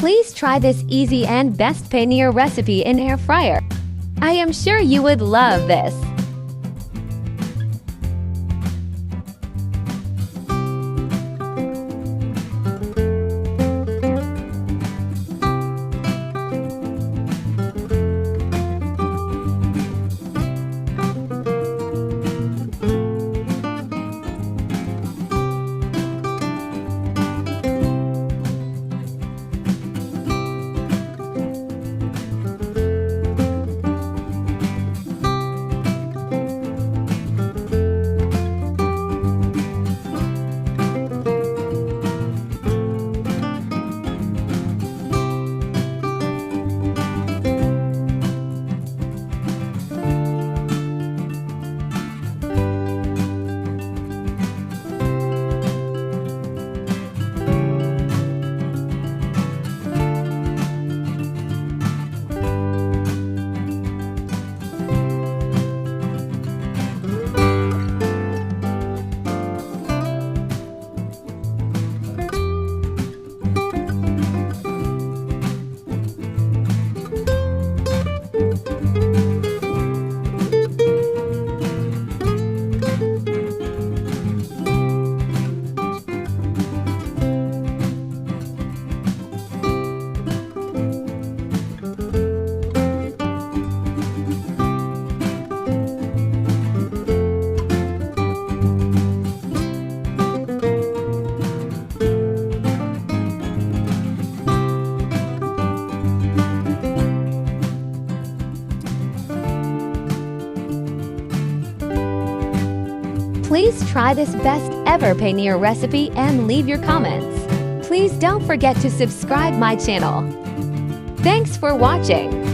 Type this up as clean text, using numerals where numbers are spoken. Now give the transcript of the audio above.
Please try this easy and best paneer recipe in air fryer. I am sure you would love this. Please try this best ever paneer recipe and leave your comments. Please don't forget to subscribe my channel. Thanks for watching.